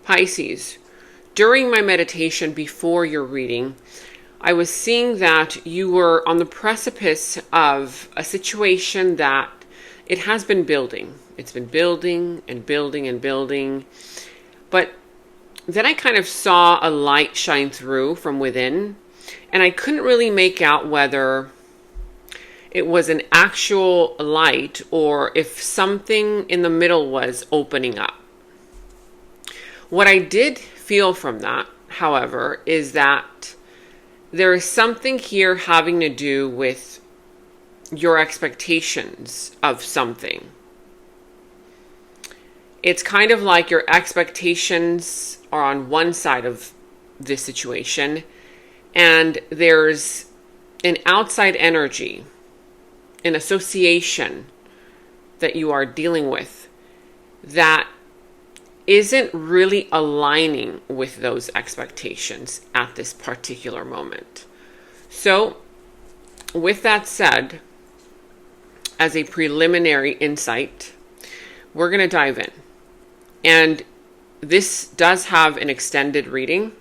Pisces, during my meditation before your reading, I was seeing that you were on the precipice of a situation that it has been building. It's been building and building and building. But then I kind of saw a light shine through from within, and I couldn't really make out whether it was an actual light or if something in the middle was opening up. What I did feel from that, however, is that there is something here having to do with your expectations of something. It's kind of like your expectations are on one side of this situation, and there's an outside energy, an association that you are dealing with that isn't really aligning with those expectations at this particular moment. So, with that said, as a preliminary insight, we're going to dive in. And this does have an extended reading.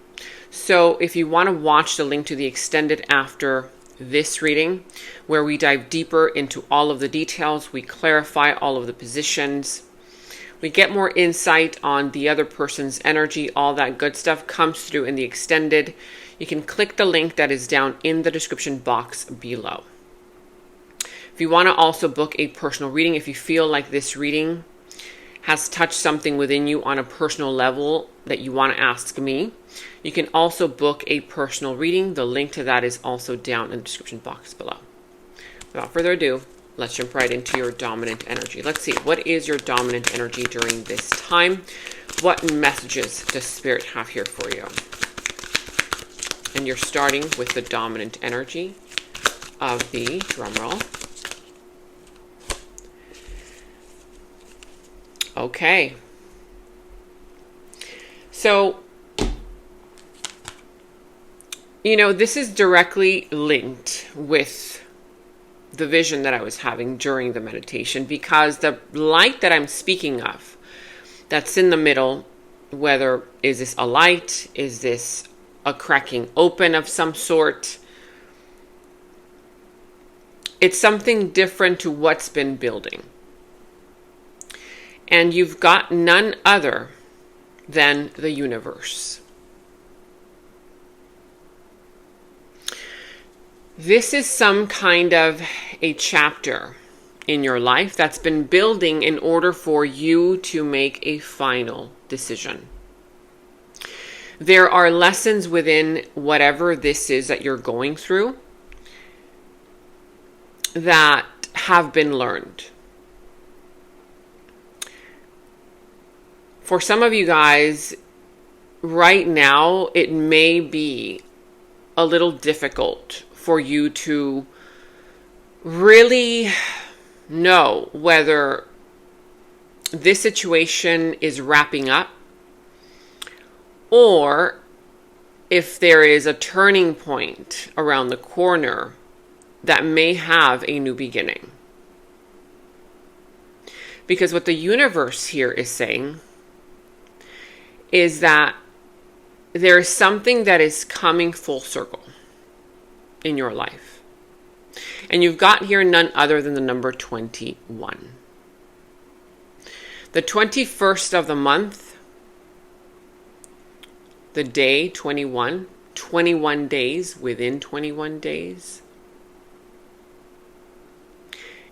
So if you want to watch the link to the extended after this reading, where we dive deeper into all of the details, we clarify all of the positions, we get more insight on the other person's energy, all that good stuff comes through in the extended. You can click the link that is down in the description box below. If you want to also book a personal reading, if you feel like this reading has touched something within you on a personal level that you want to ask me, you can also book a personal reading. The link to that is also down in the description box below. Without further ado, let's jump right into your dominant energy. Let's see, what is your dominant energy during this time? What messages does Spirit have here for you? And you're starting with the dominant energy of the drumroll. Okay. So, this is directly linked with the vision that I was having during the meditation, because the light that I'm speaking of, that's in the middle, whether is this a light, is this a cracking open of some sort, it's something different to what's been building. And you've got none other than the universe. This is some kind of a chapter in your life that's been building in order for you to make a final decision. There are lessons within whatever this is that you're going through that have been learned. For some of you guys, right now, it may be a little difficult for you to really know whether this situation is wrapping up or if there is a turning point around the corner that may have a new beginning. Because what the universe here is saying is that there is something that is coming full circle in your life. And you've got here none other than the number 21. The 21st of the month, the day 21, 21 days within 21 days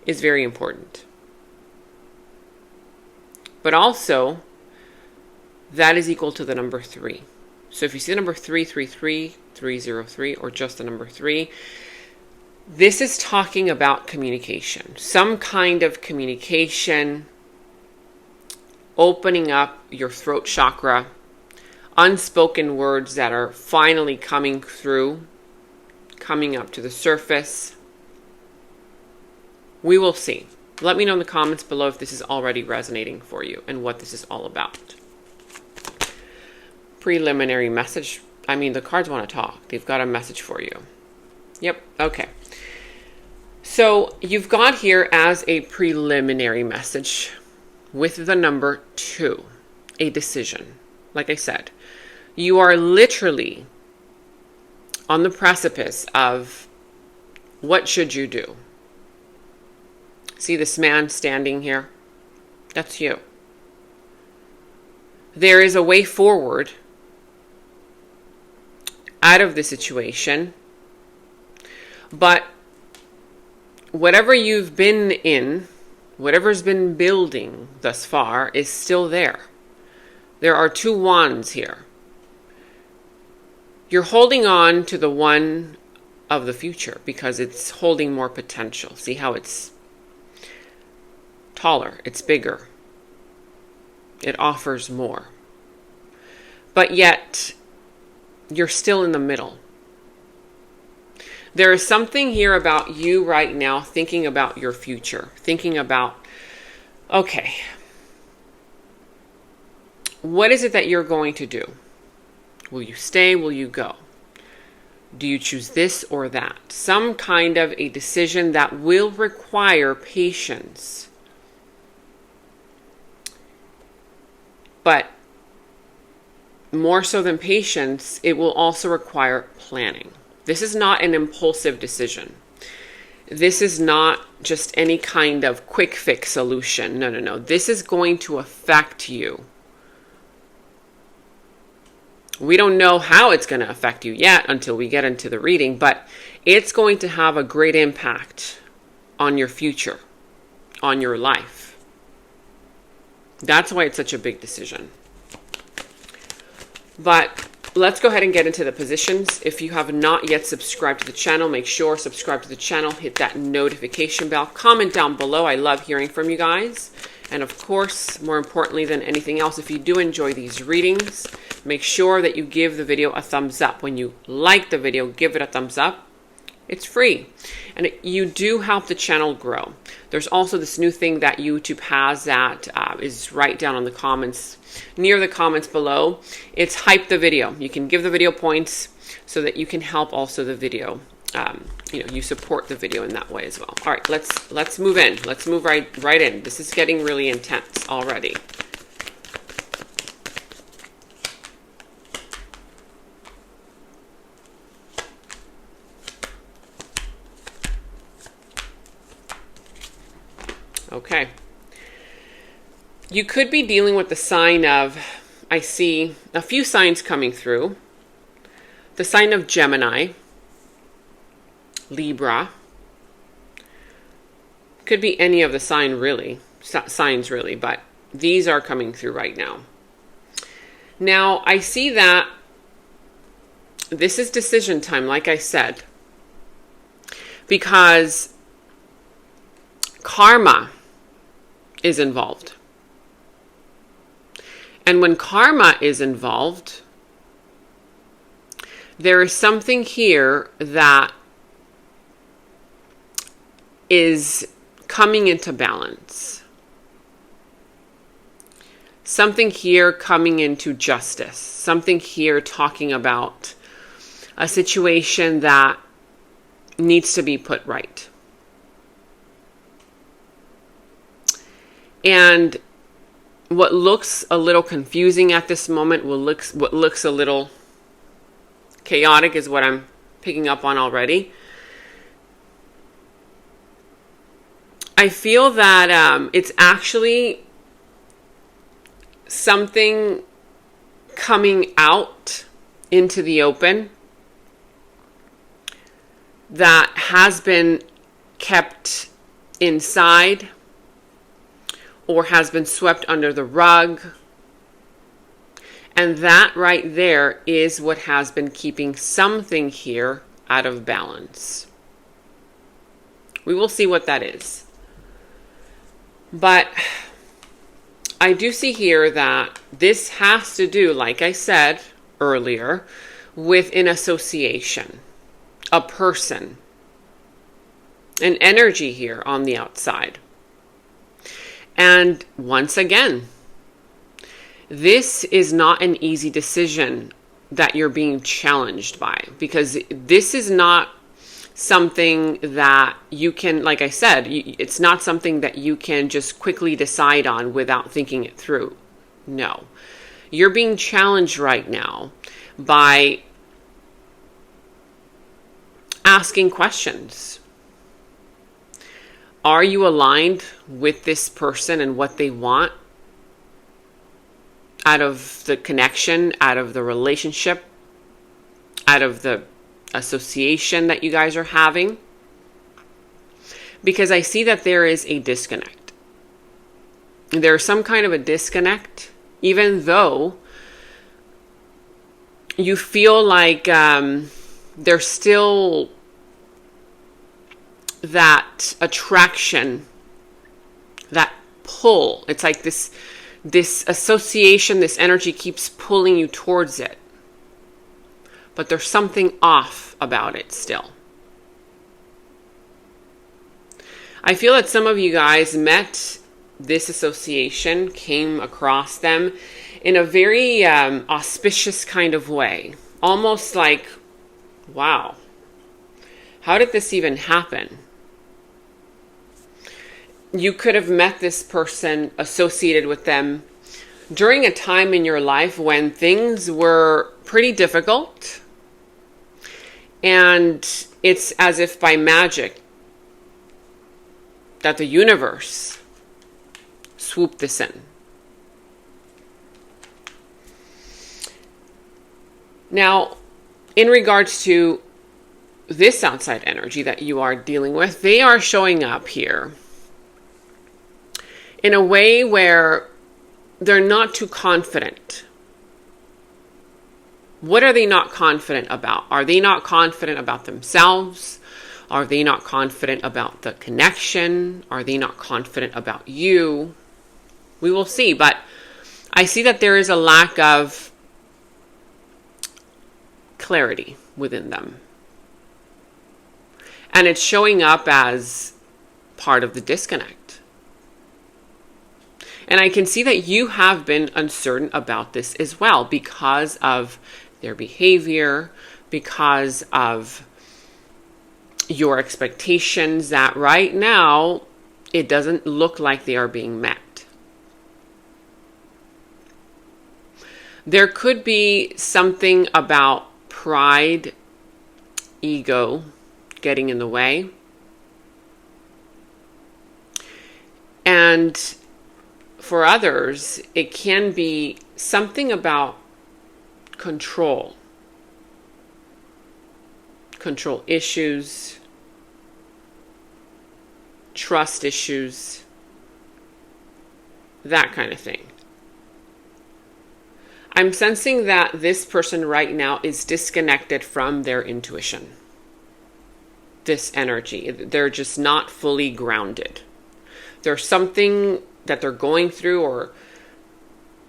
is very important. But also, that is equal to the number 3. So if you see the number 333, 303, or just the number 3, this is talking about communication. Some kind of communication, opening up your throat chakra, unspoken words that are finally coming through, coming up to the surface. We will see. Let me know in the comments below if this is already resonating for you and what this is all about. Preliminary message. I mean, the cards want to talk. They've got a message for you. Yep. Okay. So you've got here as a preliminary message with the number 2, a decision. like I said, you are literally on the precipice of what should you do. See this man standing here? That's you. There is a way forward out of the situation, but whatever you've been in, whatever's been building thus far is still there. There are two wands here. You're holding on to the one of the future because it's holding more potential. See how it's taller, it's bigger. It offers more. But yet, you're still in the middle. There is something here about you right now thinking about your future. Thinking about, okay, what is it that you're going to do? Will you stay? Will you go? Do you choose this or that? Some kind of a decision that will require patience. But more so than patience, it will also require planning. This is not an impulsive decision. This is not just any kind of quick fix solution. No. This is going to affect you. We don't know how it's going to affect you yet until we get into the reading, but it's going to have a great impact on your future, on your life. That's why it's such a big decision. But let's go ahead and get into the positions. If you have not yet subscribed to the channel, make sure subscribe to the channel, hit that notification bell, comment down below. I love hearing from you guys. And of course, more importantly than anything else, if you do enjoy these readings, make sure that you give the video a thumbs up. When you like the video, give it a thumbs up. It's free. And you do help the channel grow. There's also this new thing that YouTube has that is right down on the comments, near the comments below. It's hype the video. You can give the video points so that you can help also the video. You support the video in that way as well. All right, let's move in. Let's move right in. This is getting really intense already. Okay. You could be dealing with the sign of, I see a few signs coming through. The sign of Gemini, Libra. Could be any of the signs really, but these are coming through right now. Now, I see that this is decision time, like I said, because karma is involved. And when karma is involved, there is something here that is coming into balance. Something here coming into justice. Something here talking about a situation that needs to be put right. And what looks a little confusing at this moment, what looks a little chaotic is what I'm picking up on already. I feel that it's actually something coming out into the open that has been kept inside or has been swept under the rug. And that right there is what has been keeping something here out of balance. We will see what that is. But I do see here that this has to do, like I said earlier, with an association, a person, an energy here on the outside. And once again, this is not an easy decision that you're being challenged by, because this is not something that you can, like I said, it's not something that you can just quickly decide on without thinking it through. No. You're being challenged right now by asking questions. Are you aligned with this person and what they want out of the connection, out of the relationship, out of the association that you guys are having? Because I see that there is a disconnect. There's some kind of a disconnect, even though you feel like there's still that attraction, that pull. It's like this association, this energy keeps pulling you towards it. But there's something off about it still. I feel that some of you guys met this association, came across them in a very auspicious kind of way. Almost like, wow, how did this even happen? You could have met this person, associated with them, during a time in your life when things were pretty difficult. And it's as if by magic that the universe swooped this in. Now, in regards to this outside energy that you are dealing with, they are showing up here in a way where they're not too confident. What are they not confident about? Are they not confident about themselves? Are they not confident about the connection? Are they not confident about you? We will see, but I see that there is a lack of clarity within them. And it's showing up as part of the disconnect. And I can see that you have been uncertain about this as well because of their behavior, because of your expectations that right now it doesn't look like they are being met. There could be something about pride, ego getting in the way. And for others, it can be something about control issues, trust issues, that kind of thing. I'm sensing that this person right now is disconnected from their intuition. This energy, they're just not fully grounded. There's something that they're going through, or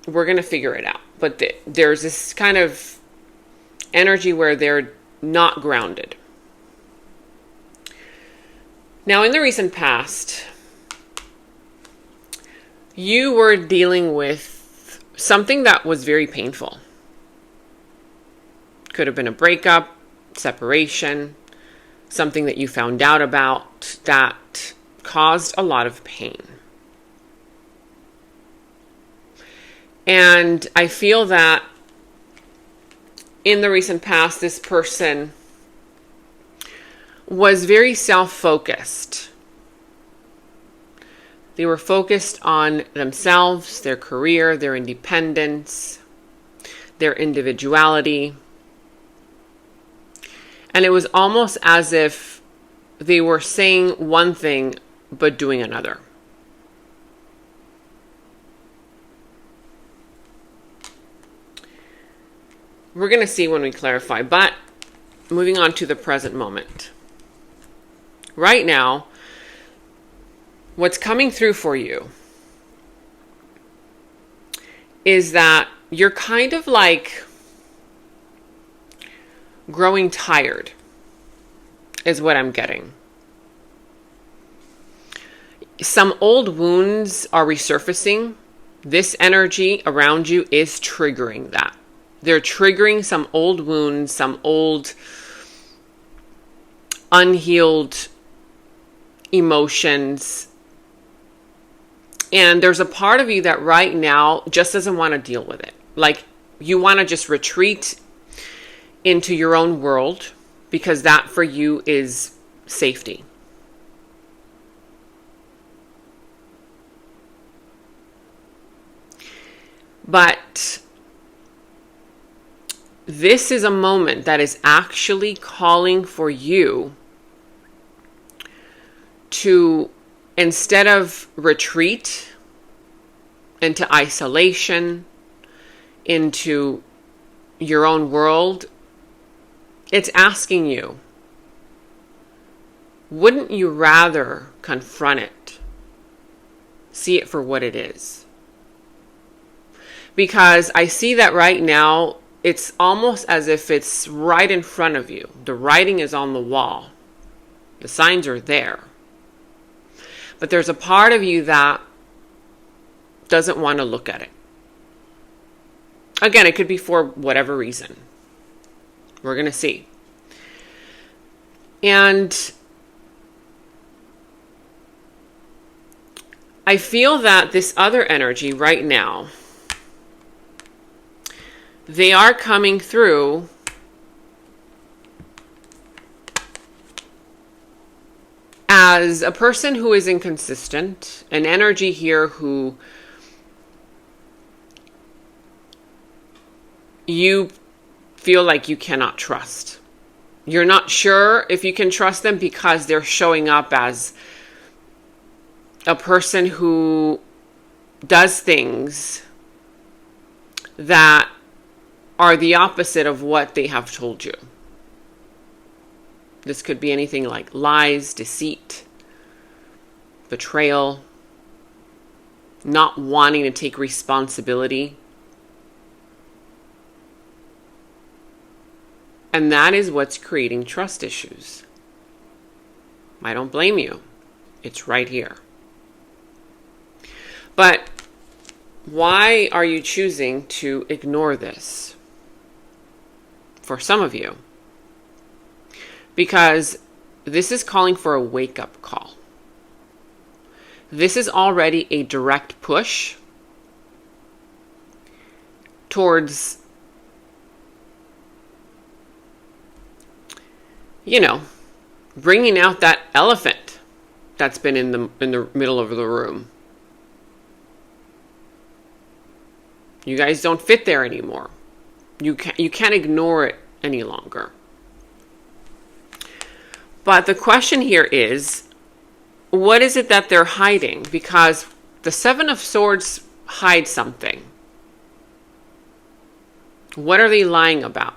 we're going to figure it out. But there's this kind of energy where they're not grounded. Now, in the recent past, you were dealing with something that was very painful. Could have been a breakup, separation, something that you found out about that caused a lot of pain. And I feel that in the recent past, this person was very self-focused. They were focused on themselves, their career, their independence, their individuality. And it was almost as if they were saying one thing, but doing another. We're going to see when we clarify, but moving on to the present moment. Right now, what's coming through for you is that you're kind of like growing tired, is what I'm getting. Some old wounds are resurfacing. This energy around you is triggering that. They're triggering some old wounds, some old unhealed emotions. And there's a part of you that right now just doesn't want to deal with it. Like you want to just retreat into your own world because that for you is safety. But this is a moment that is actually calling for you to, instead of retreat into isolation, into your own world, it's asking you, wouldn't you rather confront it? See it for what it is? Because I see that right now, it's almost as if it's right in front of you. The writing is on the wall. The signs are there. But there's a part of you that doesn't want to look at it. Again, it could be for whatever reason. We're going to see. And I feel that this other energy right now, they are coming through as a person who is inconsistent, an energy here who you feel like you cannot trust. You're not sure if you can trust them because they're showing up as a person who does things that are the opposite of what they have told you. This could be anything like lies, deceit, betrayal, not wanting to take responsibility. And that is what's creating trust issues. I don't blame you. It's right here. But why are you choosing to ignore this? For some of you. Because this is calling for a wake-up call. This is already a direct push towards, bringing out that elephant that's been in the middle of the room. You guys don't fit there anymore. You can't ignore it any longer. But the question here is, what is it that they're hiding? Because the Seven of Swords hides something. What are they lying about?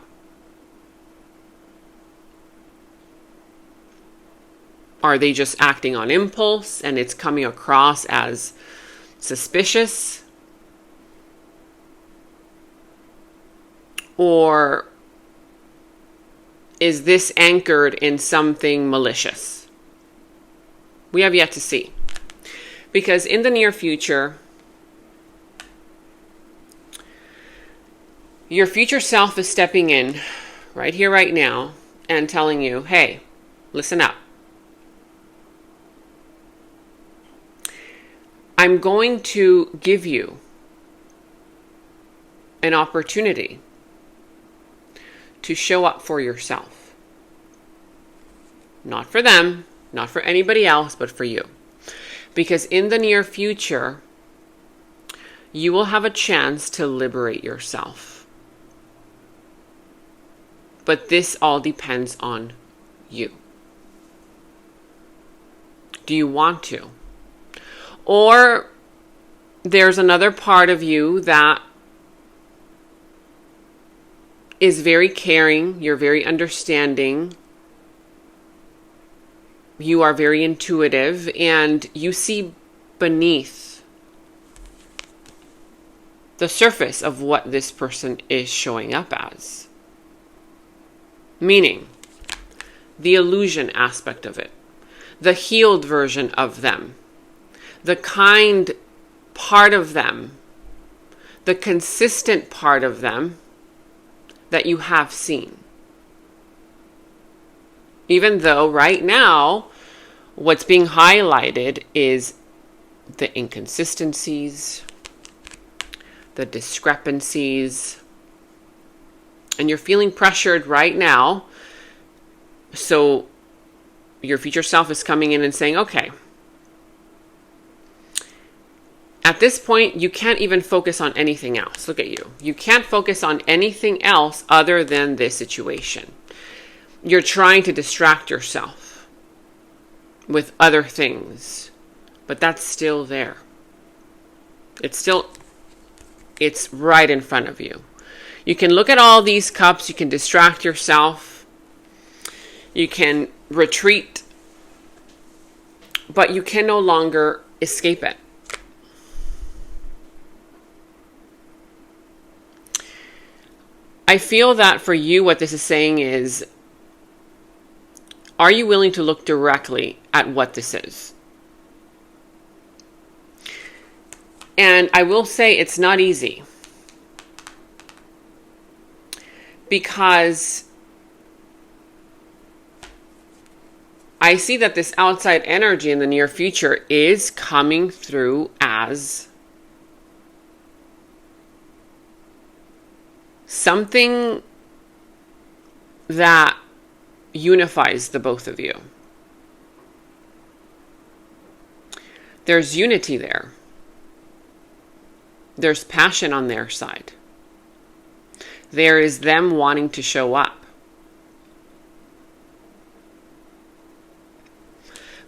Are they just acting on impulse and it's coming across as suspicious? Or is this anchored in something malicious? We have yet to see. Because in the near future, your future self is stepping in right here, right now, and telling you, hey, listen up. I'm going to give you an opportunity to show up for yourself. Not for them, not for anybody else, but for you. Because in the near future, you will have a chance to liberate yourself. But this all depends on you. Do you want to? Or there's another part of you that is very caring, you're very understanding, you are very intuitive, and you see beneath the surface of what this person is showing up as. Meaning, the illusion aspect of it, the healed version of them, the kind part of them, the consistent part of them that you have seen. Even though right now, what's being highlighted is the inconsistencies, the discrepancies. And you're feeling pressured right now. So your future self is coming in and saying, okay, at this point, you can't even focus on anything else. Look at you. You can't focus on anything else other than this situation. You're trying to distract yourself with other things, but that's still there. It's right in front of you. You can look at all these cups. You can distract yourself. You can retreat, but you can no longer escape it. I feel that for you, what this is saying is, are you willing to look directly at what this is? And I will say it's not easy. Because I see that this outside energy in the near future is coming through as something that unifies the both of you. There's unity there. There's passion on their side. There is them wanting to show up.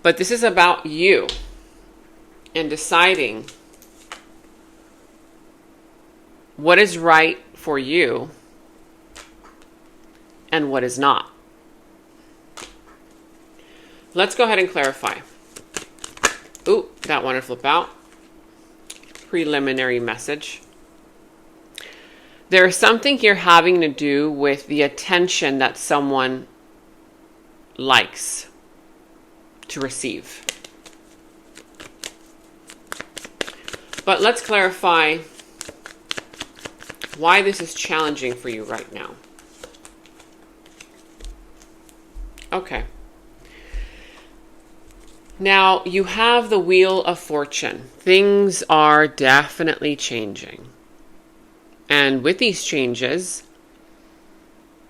But this is about you and deciding what is right for you and what is not. Let's go ahead and clarify. Ooh, that wanted to flip out. Preliminary message. There is something here having to do with the attention that someone likes to receive. But let's clarify why this is challenging for you right now. Okay. Now, you have the Wheel of Fortune. Things are definitely changing. And with these changes,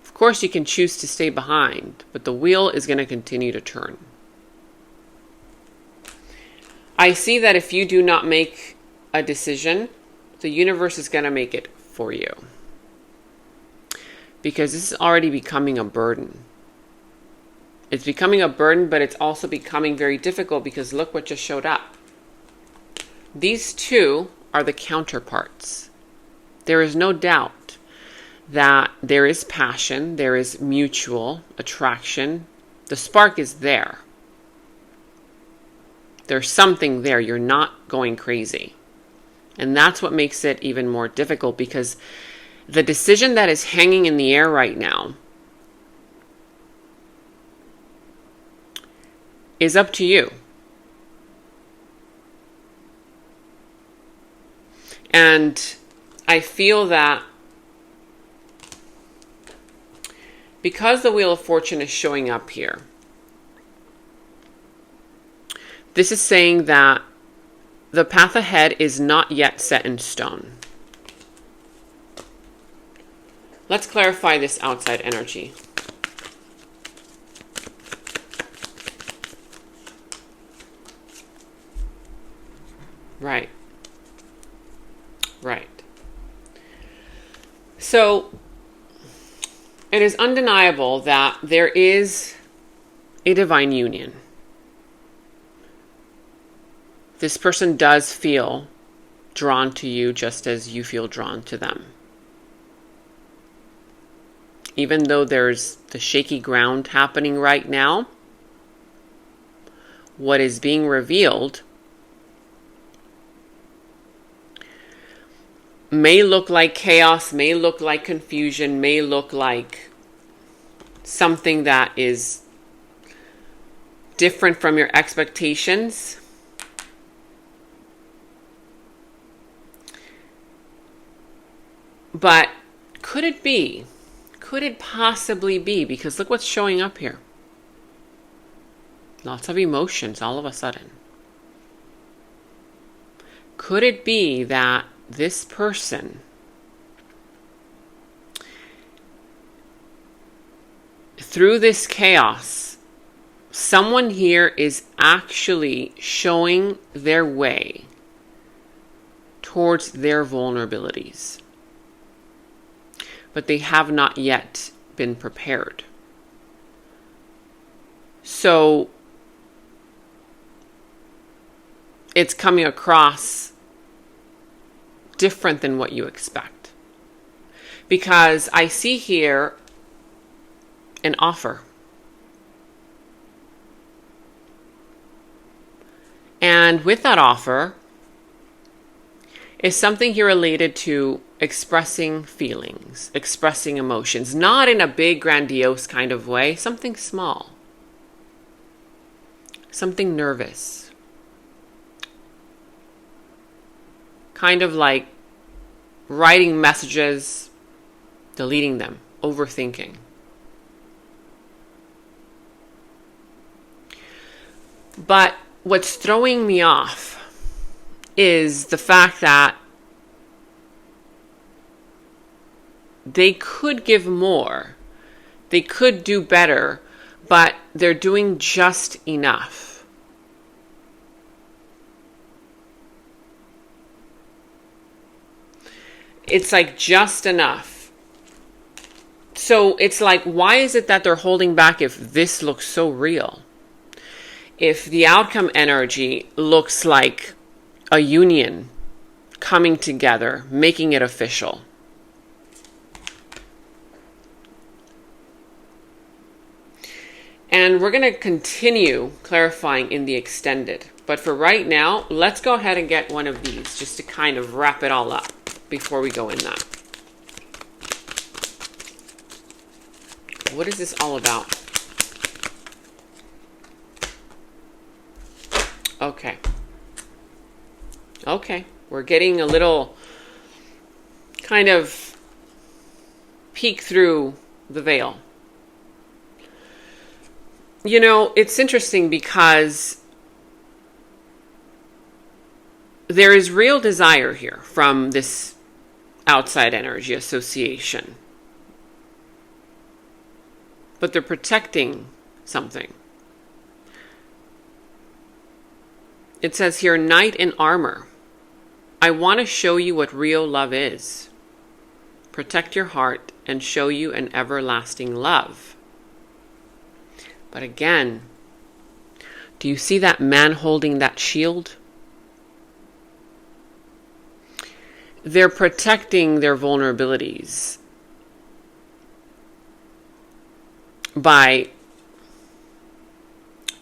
of course, you can choose to stay behind, but the wheel is going to continue to turn. I see that if you do not make a decision, the universe is going to make it for you. Because this is already becoming a burden. It's becoming a burden, but it's also becoming very difficult because look what just showed up. These two are the counterparts. There is no doubt that there is passion, there is mutual attraction. The spark is there. There's something there. You're not going crazy. And that's what makes it even more difficult because the decision that is hanging in the air right now is up to you. And I feel that because the Wheel of Fortune is showing up here, this is saying that the path ahead is not yet set in stone. Let's clarify this outside energy. Right. Right. So, it is undeniable that there is a divine union. This person does feel drawn to you just as you feel drawn to them. Even though there's the shaky ground happening right now, what is being revealed may look like chaos, may look like confusion, may look like something that is different from your expectations. But could it be? Could it possibly be? Because look what's showing up here. Lots of emotions all of a sudden. Could it be that this person, through this chaos, someone here is actually showing their way towards their vulnerabilities, but they have not yet been prepared. So it's coming across different than what you expect, because I see here an offer. And with that offer is something here related to expressing feelings, expressing emotions, not in a big, grandiose kind of way, something small, something nervous, kind of like writing messages, deleting them, overthinking. But what's throwing me off is the fact that they could give more, they could do better, but they're doing just enough. It's like just enough. So it's like, why is it that they're holding back if this looks so real? If the outcome energy looks like a union coming together, making it official. And we're going to continue clarifying in the extended. But for right now, let's go ahead and get one of these just to kind of wrap it all up before we go in that. What is this all about? Okay, we're getting a little kind of peek through the veil. You know, it's interesting because there is real desire here from this outside energy association. But they're protecting something. It says here, knight in armor. I want to show you what real love is. Protect your heart and show you an everlasting love. But again, do you see that man holding that shield? They're protecting their vulnerabilities by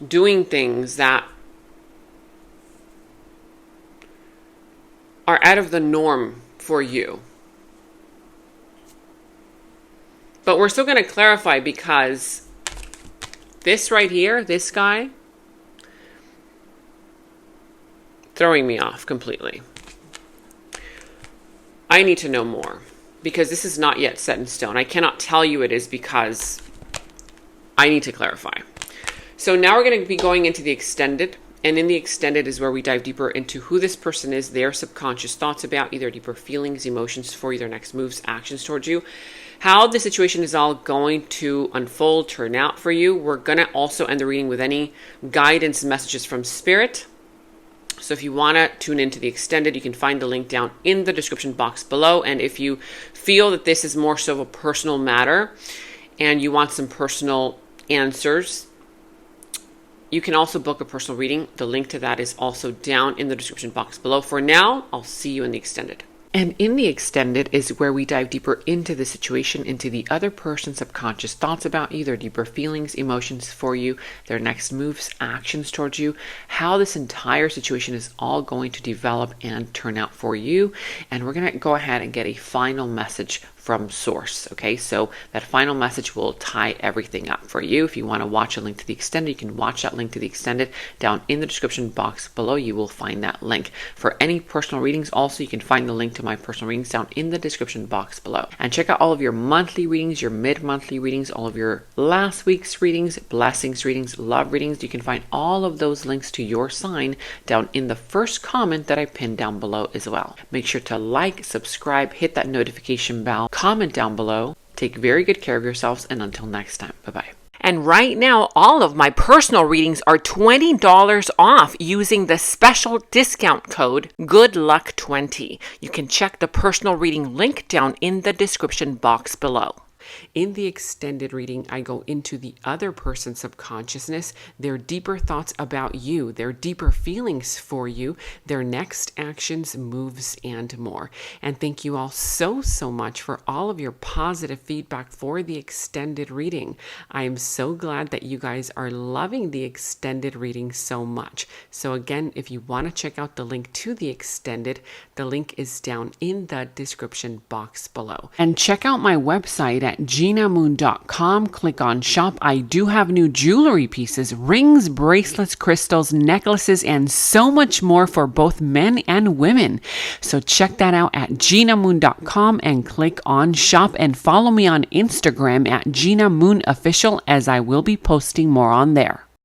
doing things that are out of the norm for you. But we're still going to clarify, because this right here, this guy, throwing me off completely. I need to know more, because this is not yet set in stone. I cannot tell you it is, because I need to clarify. So now we're going to be going into the extended. And in the extended is where we dive deeper into who this person is, their subconscious thoughts about you, their deeper feelings, emotions for you, their next moves, actions towards you, how the situation is all going to unfold, turn out for you. We're going to also end the reading with any guidance messages from Spirit. So if you want to tune into the extended, you can find the link down in the description box below. And if you feel that this is more so of a personal matter and you want some personal answers, you can also book a personal reading. The link to that is also down in the description box below. For now, I'll see you in the extended. And in the extended is where we dive deeper into the situation, into the other person's subconscious thoughts about you, their deeper feelings, emotions for you, their next moves, actions towards you, how this entire situation is all going to develop and turn out for you. And we're going to go ahead and get a final message from source. Okay, so that final message will tie everything up for you. If you want to watch a link to the extended, you can watch that link to the extended down in the description box below. You will find that link. For any personal readings, also, you can find the link to my personal readings down in the description box below. And check out all of your monthly readings, your mid-monthly readings, all of your last week's readings, blessings readings, love readings. You can find all of those links to your sign down in the first comment that I pinned down below as well. Make sure to like, subscribe, hit that notification bell, comment down below. Take very good care of yourselves, and until next time, bye-bye. And right now, all of my personal readings are $20 off using the special discount code GOODLUCK20. You can check the personal reading link down in the description box below. In the extended reading, I go into the other person's subconsciousness, their deeper thoughts about you, their deeper feelings for you, their next actions, moves, and more. And thank you all so much for all of your positive feedback for the extended reading. I am so glad that you guys are loving the extended reading so much. So again, if you want to check out the link to the extended, the link is down in the description box below. And check out my website at genamoon.com. Click on shop. I do have new jewelry pieces, rings, bracelets, crystals, necklaces, and so much more for both men and women. So check that out at genamoon.com and click on shop, and follow me on Instagram at GenaMoonOfficial, as I will be posting more on there.